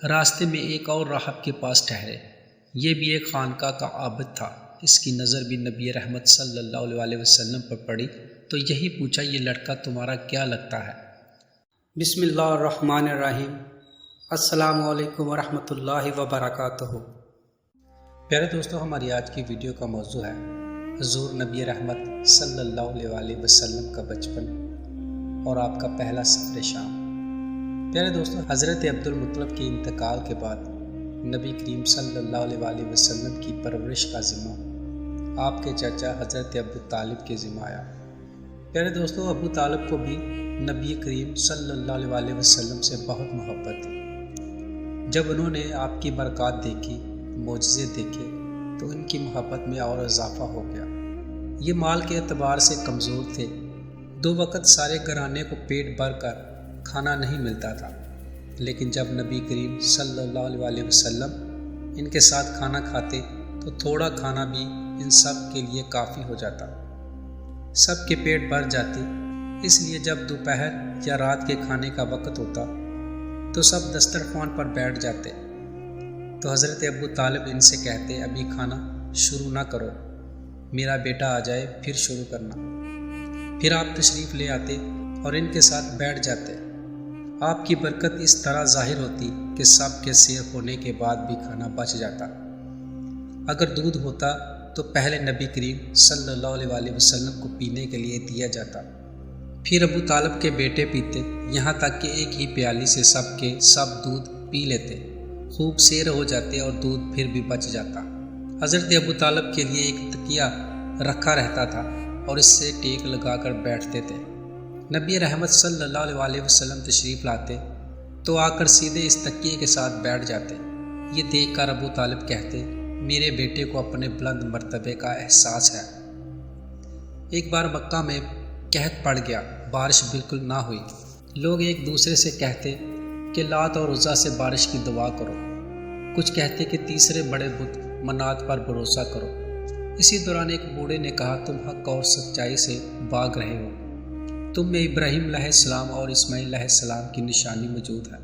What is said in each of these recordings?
راستے میں ایک اور راہب کے پاس ٹھہرے۔ یہ بھی ایک خانقاہ کا عابد تھا۔ اس کی نظر بھی نبی رحمت صلی اللہ علیہ وسلم پر پڑی تو یہی پوچھا، یہ لڑکا تمہارا کیا لگتا ہے؟ بسم اللہ الرحمن الرحیم۔ السلام علیکم ورحمۃ اللہ وبرکاتہ۔ پیارے دوستو، ہماری آج کی ویڈیو کا موضوع ہے حضور نبی رحمت صلی اللہ علیہ وسلم کا بچپن اور آپ کا پہلا سفر شام۔ پیارے دوستو، حضرت عبد المطلب کے انتقال کے بعد نبی کریم صلی اللہ علیہ وسلم کی پرورش کا ذمہ آپ کے چچا حضرت ابو طالب کے ذمہ آیا۔ پیارے دوستو، ابو طالب کو بھی نبی کریم صلی اللہ علیہ وسلم سے بہت محبت تھی۔ جب انہوں نے آپ کی برکات دیکھی، معجزے دیکھے، تو ان کی محبت میں اور اضافہ ہو گیا۔ یہ مال کے اعتبار سے کمزور تھے، 2 وقت سارے گھرانے کو پیٹ بھر کر کھانا نہیں ملتا تھا، لیکن جب نبی کریم صلی اللہ علیہ وسلم ان کے ساتھ کھانا کھاتے تو تھوڑا کھانا بھی ان سب کے لیے کافی ہو جاتا، سب کے پیٹ بھر جاتے۔ اس لیے جب دوپہر یا رات کے کھانے کا وقت ہوتا تو سب دسترخوان پر بیٹھ جاتے تو حضرت ابو طالب ان سے کہتے، ابھی کھانا شروع نہ کرو، میرا بیٹا آ جائے پھر شروع کرنا۔ پھر آپ تشریف لے آتے اور ان کے ساتھ بیٹھ جاتے۔ آپ کی برکت اس طرح ظاہر ہوتی کہ سب کے سیر ہونے کے بعد بھی کھانا بچ جاتا۔ اگر دودھ ہوتا تو پہلے نبی کریم صلی اللہ علیہ وسلم کو پینے کے لیے دیا جاتا، پھر ابو طالب کے بیٹے پیتے، یہاں تک کہ ایک ہی پیالی سے سب کے سب دودھ پی لیتے، خوب سیر ہو جاتے اور دودھ پھر بھی بچ جاتا۔ حضرت ابو طالب کے لیے ایک تکیہ رکھا رہتا تھا اور اس سے ٹیک لگا کر بیٹھتے تھے۔ نبی رحمت صلی اللہ علیہ وسلم تشریف لاتے تو آ کر سیدھے اس تکیے کے ساتھ بیٹھ جاتے۔ یہ دیکھ کر ابو طالب کہتے، میرے بیٹے کو اپنے بلند مرتبے کا احساس ہے۔ ایک بار مکہ میں قحط پڑ گیا، بارش بالکل نہ ہوئی۔ لوگ ایک دوسرے سے کہتے کہ لات اور عزا سے بارش کی دعا کرو، کچھ کہتے کہ تیسرے بڑے بت منات پر بھروسہ کرو۔ اسی دوران ایک بوڑھے نے کہا، تم حق اور سچائی سے بھاگ رہے ہو، تم میں ابراہیم علیہ السلام اور اسماعیل علیہ السلام کی نشانی موجود ہے،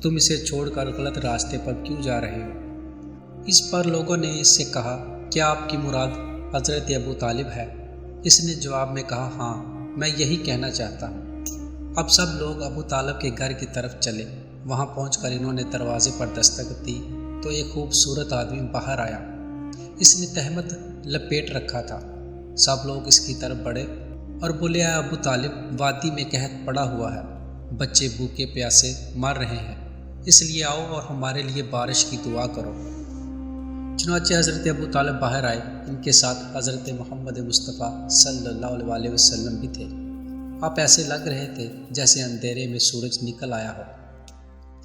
تم اسے چھوڑ کر غلط راستے پر کیوں جا رہے ہو؟ اس پر لوگوں نے اس سے کہا، کیا آپ کی مراد حضرت ابو طالب ہے؟ اس نے جواب میں کہا، ہاں، میں یہی کہنا چاہتا ہوں۔ اب سب لوگ ابو طالب کے گھر کی طرف چلے۔ وہاں پہنچ کر انہوں نے دروازے پر دستک دی تو ایک خوبصورت آدمی باہر آیا۔ اس نے تہمت لپیٹ رکھا تھا۔ سب لوگ اس کی طرف بڑھے اور بولے، اے ابو طالب، وادی میں قحط پڑا ہوا ہے، بچے بھوکے پیاسے مر رہے ہیں، اس لیے آؤ اور ہمارے لیے بارش کی دعا کرو۔ چنانچہ حضرت ابو طالب باہر آئے، ان کے ساتھ حضرت محمد مصطفیٰ صلی اللہ علیہ وسلم بھی تھے۔ آپ ایسے لگ رہے تھے جیسے اندھیرے میں سورج نکل آیا ہو۔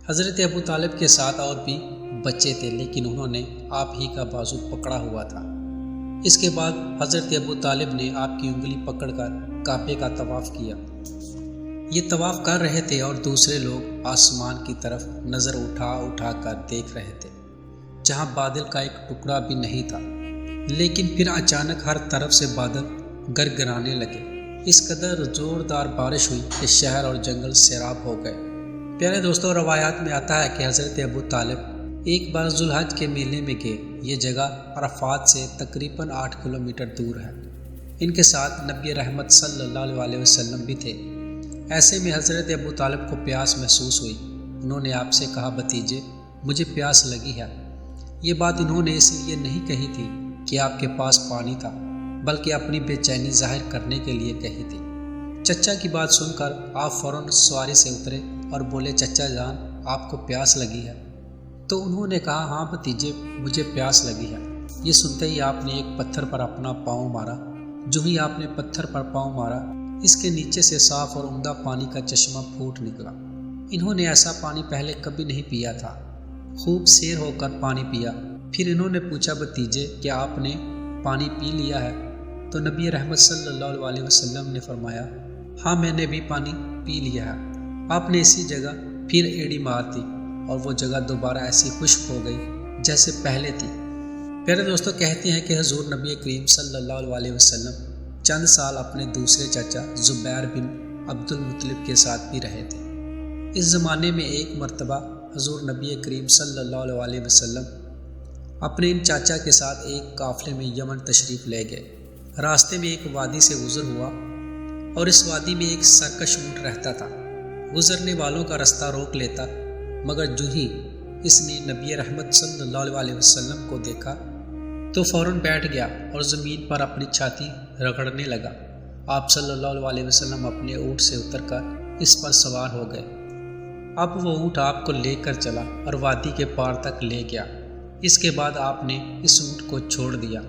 حضرت ابو طالب کے ساتھ اور بھی بچے تھے، لیکن انہوں نے آپ ہی کا بازو پکڑا ہوا تھا۔ اس کے بعد حضرت ابو طالب نے آپ کی انگلی پکڑ کر کعبے کا طواف کیا۔ یہ طواف کر رہے تھے اور دوسرے لوگ آسمان کی طرف نظر اٹھا اٹھا کر دیکھ رہے تھے، جہاں بادل کا ایک ٹکڑا بھی نہیں تھا۔ لیکن پھر اچانک ہر طرف سے بادل گرگرانے لگے، اس قدر زوردار بارش ہوئی کہ شہر اور جنگل سیراب ہو گئے۔ پیارے دوستوں، روایات میں آتا ہے کہ حضرت ابو طالب ایک بار ذوالحج کے میلے میں گئے۔ یہ جگہ عرفات سے تقریباً 8 کلومیٹر دور ہے۔ ان کے ساتھ نبی رحمت صلی اللہ علیہ وسلم بھی تھے۔ ایسے میں حضرت ابو طالب کو پیاس محسوس ہوئی۔ انہوں نے آپ سے کہا، بھتیجے، مجھے پیاس لگی ہے۔ یہ بات انہوں نے اس لیے نہیں کہی تھی کہ آپ کے پاس پانی تھا، بلکہ اپنی بے چینی ظاہر کرنے کے لیے کہی تھی۔ چچا کی بات سن کر آپ فوراً سواری سے اترے اور بولے، چچا جان، آپ کو پیاس لگی ہے؟ تو انہوں نے کہا، ہاں بھتیجے، مجھے پیاس لگی ہے۔ یہ سنتے ہی آپ نے ایک پتھر پر اپنا پاؤں مارا۔ جو ہی آپ نے پتھر پر پاؤں مارا، اس کے نیچے سے صاف اور عمدہ پانی کا چشمہ پھوٹ نکلا۔ انہوں نے ایسا پانی پہلے کبھی نہیں پیا تھا۔ خوب سیر ہو کر پانی پیا۔ پھر انہوں نے پوچھا، بھتیجے، کیا آپ نے پانی پی لیا ہے؟ تو نبی رحمت صلی اللہ علیہ وسلم نے فرمایا، ہاں، میں نے بھی پانی پی لیا ہے۔ آپ نے اسی جگہ پھر ایڑی مار دی اور وہ جگہ دوبارہ ایسی خشک ہو گئی جیسے پہلے تھی۔ پیارے دوستو، کہتے ہیں کہ حضور نبی کریم صلی اللہ علیہ وسلم چند سال اپنے دوسرے چچا زبیر بن عبد المطلب کے ساتھ بھی رہے تھے۔ اس زمانے میں ایک مرتبہ حضور نبی کریم صلی اللہ علیہ وسلم اپنے ان چاچا کے ساتھ ایک قافلے میں یمن تشریف لے گئے۔ راستے میں ایک وادی سے گزر ہوا اور اس وادی میں ایک سرکش اونٹ رہتا تھا۔ گزرنے والوں کا رستہ روک لیتا، مگر جو ہی اس نے نبی رحمت صلی اللہ علیہ وسلم کو دیکھا تو فوراً بیٹھ گیا اور زمین پر اپنی چھاتی رگڑنے لگا۔ آپ صلی اللہ علیہ وسلم اپنے اونٹ سے اتر کر اس پر سوار ہو گئے۔ اب وہ اونٹ آپ کو لے کر چلا اور وادی کے پار تک لے گیا۔ اس کے بعد آپ نے اس اونٹ کو چھوڑ دیا۔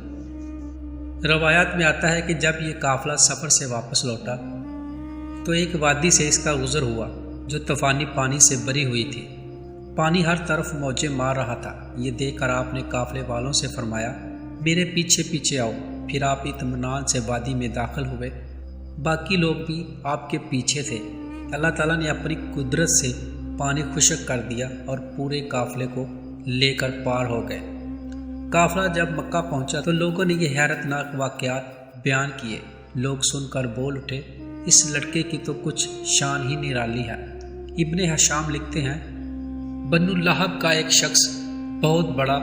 روایات میں آتا ہے کہ جب یہ قافلہ سفر سے واپس لوٹا تو ایک وادی سے اس کا گزر ہوا جو طوفانی پانی سے بھری ہوئی تھی۔ پانی ہر طرف موجیں مار رہا تھا۔ یہ دیکھ کر آپ نے قافلے والوں سے فرمایا، میرے پیچھے پیچھے آؤ۔ پھر آپ اطمینان سے وادی میں داخل ہوئے۔ باقی لوگ بھی آپ کے پیچھے تھے۔ اللہ تعالیٰ نے اپنی قدرت سے پانی خشک کر دیا اور پورے قافلے کو لے کر پار ہو گئے۔ قافلہ جب مکہ پہنچا تو لوگوں نے یہ حیرت ناک واقعات بیان کیے۔ لوگ سن کر بول اٹھے، اس لڑکے کی تو کچھ شان ہی نرالی ہے۔ ابن ہشام لکھتے ہیں، بنو لہب کا ایک شخص بہت بڑا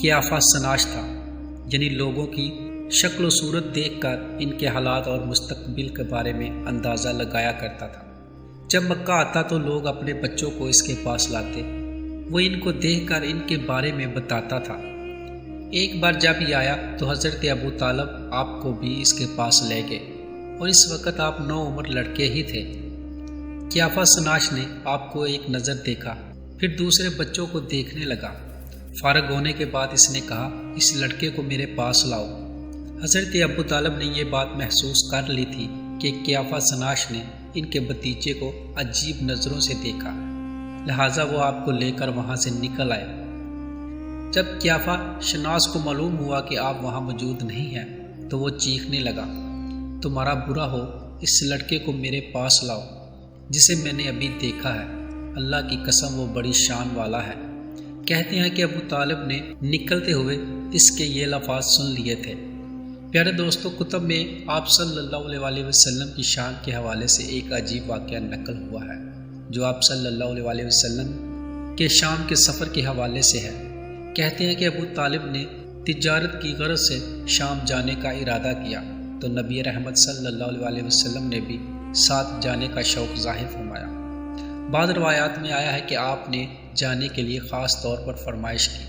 قیافہ سناش تھا، یعنی لوگوں کی شکل و صورت دیکھ کر ان کے حالات اور مستقبل کے بارے میں اندازہ لگایا کرتا تھا۔ جب مکہ آتا تو لوگ اپنے بچوں کو اس کے پاس لاتے، وہ ان کو دیکھ کر ان کے بارے میں بتاتا تھا۔ ایک بار جب یہ آیا تو حضرت ابو طالب آپ کو بھی اس کے پاس لے گئے، اور اس وقت آپ نوعمر لڑکے ہی تھے۔ قیافہ سناش نے آپ کو ایک نظر دیکھا، پھر دوسرے بچوں کو دیکھنے لگا۔ فارغ ہونے کے بعد اس نے کہا، اس لڑکے کو میرے پاس لاؤ۔ حضرت ابو طالب نے یہ بات محسوس کر لی تھی کہ قیافہ سناش نے ان کے بھتیجے کو عجیب نظروں سے دیکھا، لہٰذا وہ آپ کو لے کر وہاں سے نکل آئے۔ جب قیافہ شناس کو معلوم ہوا کہ آپ وہاں موجود نہیں ہیں تو وہ چیخنے لگا، تمہارا برا ہو، اس لڑکے کو میرے پاس لاؤ جسے میں نے ابھی دیکھا ہے۔ اللہ کی قسم وہ بڑی شان والا ہے۔ کہتے ہیں کہ ابو طالب نے نکلتے ہوئے اس کے یہ الفاظ سن لیے تھے۔ پیارے دوستو، کتب میں آپ صلی اللہ علیہ وسلم کی شان کے حوالے سے ایک عجیب واقعہ نقل ہوا ہے جو آپ صلی اللہ علیہ وسلم کے شام کے سفر کے حوالے سے ہے۔ کہتے ہیں کہ ابو طالب نے تجارت کی غرض سے شام جانے کا ارادہ کیا تو نبی رحمت صلی اللہ علیہ وسلم نے بھی ساتھ جانے کا شوق ظاہر فرمایا۔ بعض روایات میں آیا ہے کہ آپ نے جانے کے لیے خاص طور پر فرمائش کی۔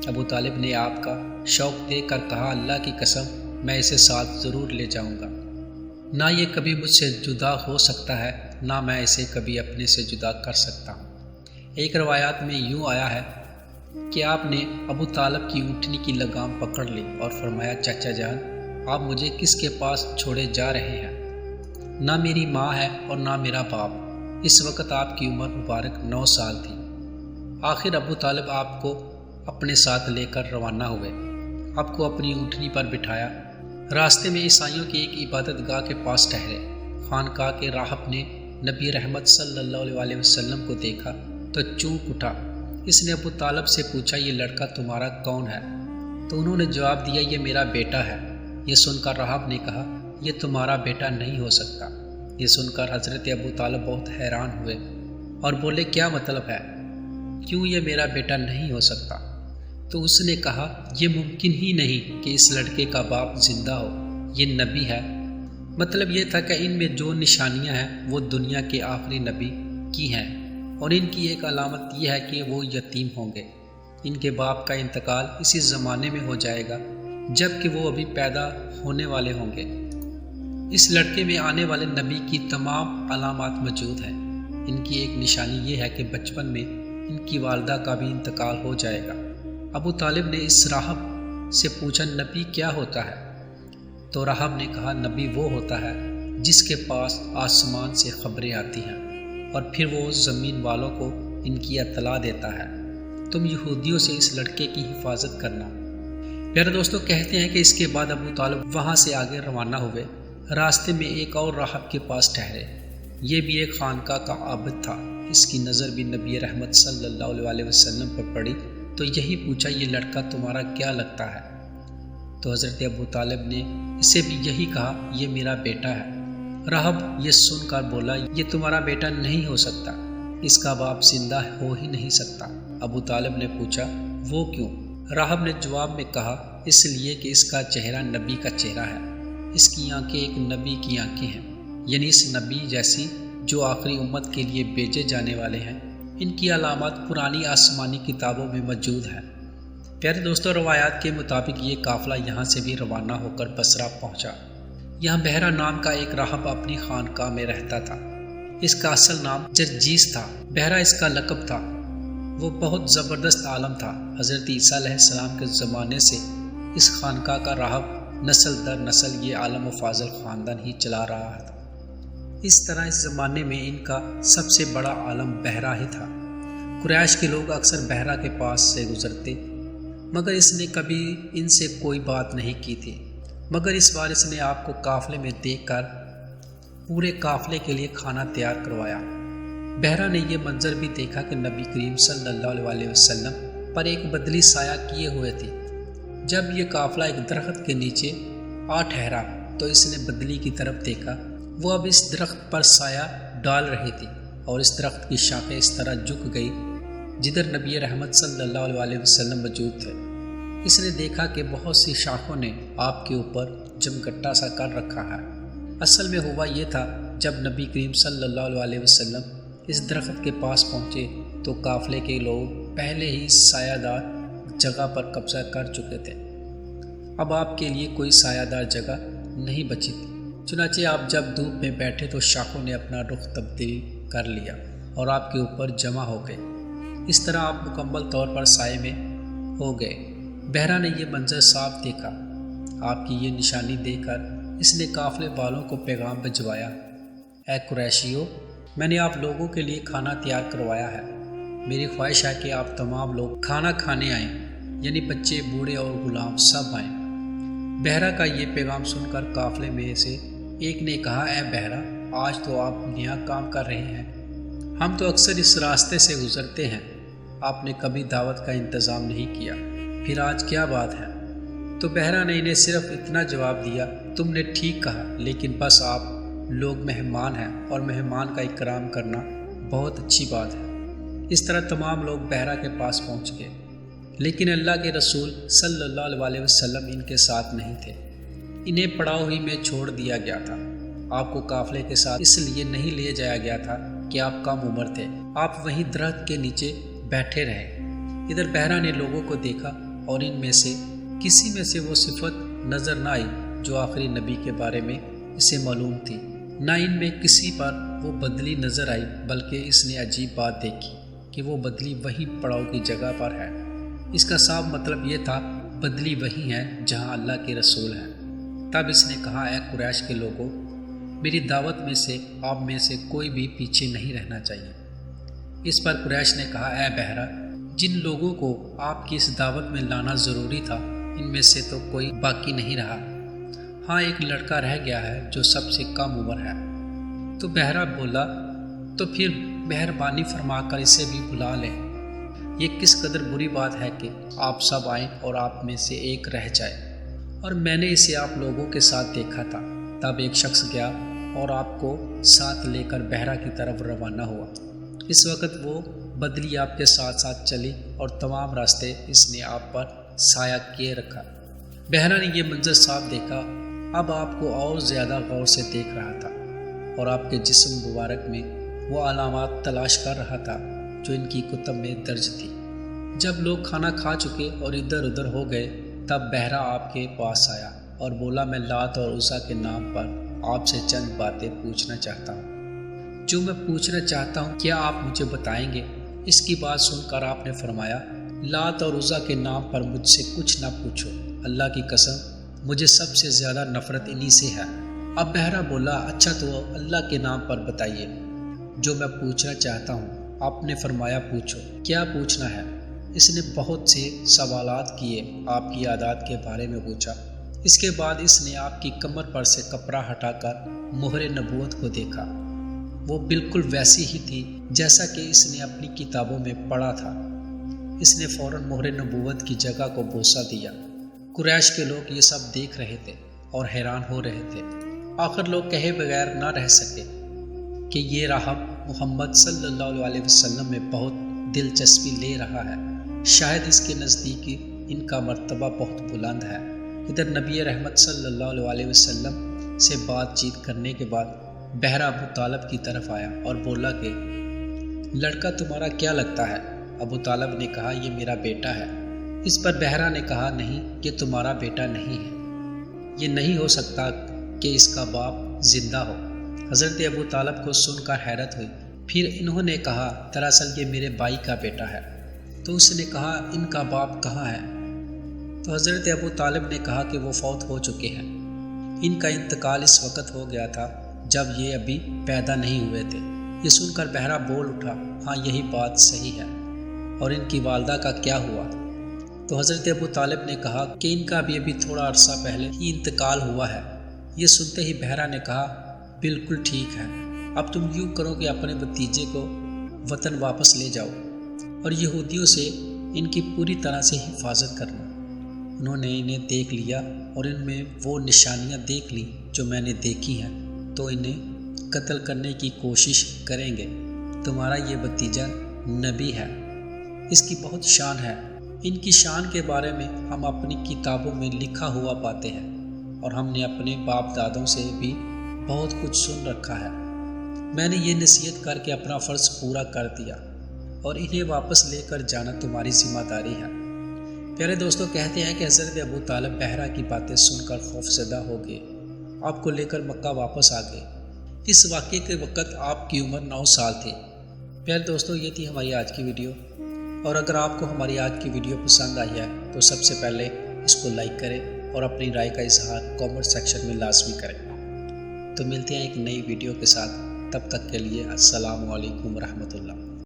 ابو طالب نے آپ کا شوق دیکھ کر کہا، اللہ کی قسم میں اسے ساتھ ضرور لے جاؤں گا، نہ یہ کبھی مجھ سے جدا ہو سکتا ہے، نہ میں اسے کبھی اپنے سے جدا کر سکتا ہوں۔ ایک روایات میں یوں آیا ہے کہ آپ نے ابو طالب کی اونٹنی کی لگام پکڑ لی اور فرمایا، چچا جان آپ مجھے کس کے پاس چھوڑے جا رہے ہیں؟ نہ میری ماں ہے اور نہ میرا باپ۔ اس وقت آپ کی عمر مبارک 9 سال تھی۔ آخر ابو طالب آپ کو اپنے ساتھ لے کر روانہ ہوئے، آپ کو اپنی اونٹنی پر بٹھایا۔ راستے میں عیسائیوں کی ایک عبادت گاہ کے پاس ٹھہرے۔ خانقاہ کے راہب نے نبی رحمت صلی اللہ علیہ وسلم کو دیکھا تو چونک اٹھا۔ اس نے ابو طالب سے پوچھا، یہ لڑکا تمہارا کون ہے؟ تو انہوں نے جواب دیا، یہ میرا بیٹا ہے۔ یہ سن کر راہب نے کہا، یہ تمہارا بیٹا نہیں ہو سکتا۔ یہ سن کر حضرت ابو طالب بہت حیران ہوئے اور بولے، کیا مطلب ہے؟ کیوں یہ میرا بیٹا نہیں ہو سکتا؟ تو اس نے کہا، یہ ممکن ہی نہیں کہ اس لڑکے کا باپ زندہ ہو، یہ نبی ہے۔ مطلب یہ تھا کہ ان میں جو نشانیاں ہیں وہ دنیا کے آخری نبی کی ہیں، اور ان کی ایک علامت یہ ہے کہ وہ یتیم ہوں گے۔ ان کے باپ کا انتقال اسی زمانے میں ہو جائے گا جب کہ وہ ابھی پیدا ہونے والے ہوں گے۔ اس لڑکے میں آنے والے نبی کی تمام علامات موجود ہیں۔ ان کی ایک نشانی یہ ہے کہ بچپن میں ان کی والدہ کا بھی انتقال ہو جائے گا۔ ابو طالب نے اس راہب سے پوچھا، نبی کیا ہوتا ہے؟ تو راہب نے کہا، نبی وہ ہوتا ہے جس کے پاس آسمان سے خبریں آتی ہیں اور پھر وہ زمین والوں کو ان کی اطلاع دیتا ہے۔ تم یہودیوں سے اس لڑکے کی حفاظت کرنا۔ پیارے دوستو، کہتے ہیں کہ اس کے بعد ابو طالب وہاں سے آگے روانہ ہوئے۔ راستے میں ایک اور راہب کے پاس ٹھہرے۔ یہ بھی ایک خانقاہ کا عابد تھا۔ اس کی نظر بھی نبی رحمت صلی اللہ علیہ وسلم پر پڑی تو یہی پوچھا، یہ لڑکا تمہارا کیا لگتا ہے؟ تو حضرت ابو طالب نے اسے بھی یہی کہا، یہ میرا بیٹا ہے۔ راہب یہ سن کر بولا، یہ تمہارا بیٹا نہیں ہو سکتا، اس کا باپ زندہ ہو ہی نہیں سکتا۔ ابو طالب نے پوچھا وہ کیوں؟ راہب نے جواب میں کہا اس لیے کہ اس کا چہرہ نبی کا چہرہ ہے، اس کی آنکھیں ایک نبی کی آنکھیں ہیں، یعنی اس نبی جیسی جو آخری امت کے لیے بھیجے جانے والے ہیں۔ ان کی علامات پرانی آسمانی کتابوں میں موجود ہیں۔ پیارے دوستوں، روایات کے مطابق یہ قافلہ یہاں سے بھی روانہ ہو کر بصرہ پہنچا۔ یہاں بحرہ نام کا ایک راہب اپنی خانقاہ میں رہتا تھا۔ اس کا اصل نام جرجیس تھا، بحرہ اس کا لقب تھا۔ وہ بہت زبردست عالم تھا۔ حضرت عیسیٰ علیہ السلام کے زمانے سے اس خانقاہ کا راہب نسل در نسل یہ عالم و فاضل خاندان ہی چلا رہا تھا۔ اس طرح اس زمانے میں ان کا سب سے بڑا عالم بحرہ ہی تھا۔ قریش کے لوگ اکثر بحرہ کے پاس سے گزرتے، مگر اس نے کبھی ان سے کوئی بات نہیں کی تھی۔ مگر اس بار اس نے آپ کو قافلے میں دیکھ کر پورے قافلے کے لیے کھانا تیار کروایا۔ بحرہ نے یہ منظر بھی دیکھا کہ نبی کریم صلی اللہ علیہ وسلم پر ایک بدلی سایہ کیے ہوئے تھی۔ جب یہ قافلہ ایک درخت کے نیچے آ ٹھہرا تو اس نے بدلی کی طرف دیکھا، وہ اب اس درخت پر سایہ ڈال رہی تھی اور اس درخت کی شاخیں اس طرح جھک گئی جدھر نبی رحمت صلی اللہ علیہ وسلم موجود تھے۔ اس نے دیکھا کہ بہت سی شاخوں نے آپ کے اوپر جمگٹا سا کر رکھا ہے۔ اصل میں ہوا یہ تھا، جب نبی کریم صلی اللہ علیہ وسلم اس درخت کے پاس پہنچے تو قافلے کے لوگ پہلے ہی سایہ دار جگہ پر قبضہ کر چکے تھے۔ اب آپ کے لیے کوئی سایہ دار جگہ نہیں بچی تھی۔ چنانچہ آپ جب دھوپ میں بیٹھے تو شاخوں نے اپنا رخ تبدیل کر لیا اور آپ کے اوپر جمع ہو گئے۔ اس طرح آپ مکمل طور پر سائے میں ہو گئے۔ بحرہ نے یہ منظر صاف دیکھا۔ آپ کی یہ نشانی دیکھ کر اس نے قافلے والوں کو پیغام بھجوایا، اے قریشیو، میں نے آپ لوگوں کے لیے کھانا تیار کروایا ہے۔ میری خواہش ہے کہ آپ تمام لوگ کھانا کھانے آئیں، یعنی بچے، بوڑھے اور غلام سب آئیں۔ بحرہ کا یہ پیغام سن کر قافلے میں سے ایک نے کہا، اے بحرہ، آج تو آپ نیا کام کر رہے ہیں۔ ہم تو اکثر اس راستے سے گزرتے ہیں، آپ نے کبھی دعوت کا انتظام نہیں کیا، پھر آج کیا بات ہے؟ تو بحرہ نے انہیں صرف اتنا جواب دیا، تم نے ٹھیک کہا، لیکن بس آپ لوگ مہمان ہیں اور مہمان کا اکرام کرنا بہت اچھی بات ہے۔ اس طرح تمام لوگ بحرہ کے پاس پہنچ گئے، لیکن اللہ کے رسول صلی اللہ علیہ وسلم ان کے ساتھ نہیں تھے۔ انہیں پڑاؤ ہی میں چھوڑ دیا گیا تھا۔ آپ کو قافلے کے ساتھ اس لیے نہیں لے جایا گیا تھا کہ آپ کم عمر تھے، آپ وہیں درخت کے نیچے بیٹھے رہے۔ ادھر بحرہ نے لوگوں کو دیکھا اور ان میں سے کسی میں سے وہ صفت نظر نہ آئی جو آخری نبی کے بارے میں اسے معلوم تھی، نہ ان میں کسی پر وہ بدلی نظر آئی، بلکہ اس نے عجیب بات دیکھی کہ وہ بدلی وہی پڑاؤ کی جگہ پر ہے۔ اس کا صاف مطلب یہ تھا، بدلی وہی ہے جہاں اللہ کے رسول ہیں۔ تب اس نے کہا، اے قریش کے لوگوں، میری دعوت میں سے آپ میں سے کوئی بھی پیچھے نہیں رہنا چاہیے۔ اس پر قریش نے کہا، اے بحرہ، جن لوگوں کو آپ کی اس دعوت میں لانا ضروری تھا ان میں سے تو کوئی باقی نہیں رہا، ہاں ایک لڑکا رہ گیا ہے جو سب سے کم عمر ہے۔ تو بحرہ بولا، تو پھر مہربانی فرما کر اسے بھی بلا لیں۔ یہ کس قدر بری بات ہے کہ آپ سب آئیں اور آپ میں سے ایک رہ جائے، اور میں نے اسے آپ لوگوں کے ساتھ دیکھا تھا۔ تب ایک شخص گیا اور آپ کو ساتھ لے کر بحرہ کی طرف روانہ ہوا۔ اس وقت وہ بدلی آپ کے ساتھ ساتھ چلی اور تمام راستے اس نے آپ پر سایہ کیے رکھا۔ بحرہ نے یہ منظر صاف دیکھا، اب آپ کو اور زیادہ غور سے دیکھ رہا تھا اور آپ کے جسم مبارک میں وہ علامات تلاش کر رہا تھا جو ان کی کتب میں درج تھی۔ جب لوگ کھانا کھا چکے اور ادھر ادھر ہو گئے تب بحرہ آپ کے پاس آیا اور بولا، میں لات اور عزا کے نام پر آپ سے چند باتیں پوچھنا چاہتا ہوں۔ جو میں پوچھنا چاہتا ہوں کیا آپ مجھے بتائیں گے؟ اس کی بات سن کر آپ نے فرمایا، لات اور عزا کے نام پر مجھ سے کچھ نہ پوچھو، اللہ کی قسم مجھے سب سے زیادہ نفرت انہی سے ہے۔ اب بحرہ بولا، اچھا تو اللہ کے نام پر بتائیے جو میں پوچھنا چاہتا ہوں۔ آپ نے فرمایا، پوچھو، کیا پوچھنا ہے؟ اس نے بہت سے سوالات کیے، آپ کی عادات کے بارے میں پوچھا۔ اس کے بعد اس نے آپ کی کمر پر سے کپڑا ہٹا کر مہر نبوت کو دیکھا۔ وہ بالکل ویسی ہی تھی جیسا کہ اس نے اپنی کتابوں میں پڑھا تھا۔ اس نے فوراً مہر نبوت کی جگہ کو بوسہ دیا۔ قریش کے لوگ یہ سب دیکھ رہے تھے اور حیران ہو رہے تھے۔ آخر لوگ کہے بغیر نہ رہ سکے کہ یہ راہب محمد صلی اللہ علیہ وسلم میں بہت دلچسپی لے رہا ہے، شاید اس کے نزدیک ان کا مرتبہ بہت بلند ہے۔ ادھر نبی رحمت صلی اللہ علیہ وسلم سے بات چیت کرنے کے بعد بحرہ ابو طالب کی طرف آیا اور بولا کہ لڑکا تمہارا کیا لگتا ہے؟ ابو طالب نے کہا یہ میرا بیٹا ہے۔ اس پر بحرہ نے کہا نہیں، یہ تمہارا بیٹا نہیں ہے، یہ نہیں ہو سکتا کہ اس کا باپ زندہ ہو۔ حضرت ابو طالب کو سن کر حیرت ہوئی، پھر انہوں نے کہا دراصل یہ میرے بھائی کا بیٹا ہے۔ تو اس نے کہا ان کا باپ کہاں ہے؟ تو حضرت ابو طالب نے کہا کہ وہ فوت ہو چکے ہیں، ان کا انتقال اس وقت ہو گیا تھا جب یہ ابھی پیدا نہیں ہوئے تھے۔ یہ سن کر بحرہ بول اٹھا ہاں یہی بات صحیح ہے، اور ان کی والدہ کا کیا ہوا؟ تو حضرت ابو طالب نے کہا کہ ان کا بھی ابھی تھوڑا عرصہ پہلے ہی انتقال ہوا ہے۔ یہ سنتے ہی بحرہ نے کہا بالکل ٹھیک ہے، اب تم یوں کرو کہ اپنے بھتیجے کو وطن واپس لے جاؤ اور یہودیوں سے ان کی پوری طرح سے حفاظت کرنا۔ انہوں نے انہیں دیکھ لیا اور ان میں وہ نشانیاں دیکھ لی جو میں نے دیکھی ہیں، تو انہیں قتل کرنے کی کوشش کریں گے۔ تمہارا یہ بھتیجا نبی ہے، اس کی بہت شان ہے، ان کی شان کے بارے میں ہم اپنی کتابوں میں لکھا ہوا پاتے ہیں، اور ہم نے اپنے باپ دادوں سے بھی بہت کچھ سن رکھا ہے۔ میں نے یہ نصیحت کر کے اپنا فرض پورا کر دیا، اور انہیں واپس لے کر جانا تمہاری ذمہ داری ہے۔ پیارے دوستوں، کہتے ہیں کہ حضرت ابو طالب بحرہ کی باتیں سن کر خوفزدہ ہو گئے، آپ کو لے کر مکہ واپس آ گئے۔ اس واقعے کے وقت آپ کی عمر 9 سال تھی۔ پیارے دوستوں، یہ تھی ہماری آج کی ویڈیو، اور اگر آپ کو ہماری آج کی ویڈیو پسند آئی ہے تو سب سے پہلے اس کو لائک کریں اور اپنی رائے کا اظہار کامنٹ سیکشن میں لازمی کریں۔ تو ملتے ہیں ایک نئی ویڈیو کے ساتھ، تب تک کے لیے السلام علیکم ورحمۃ اللہ۔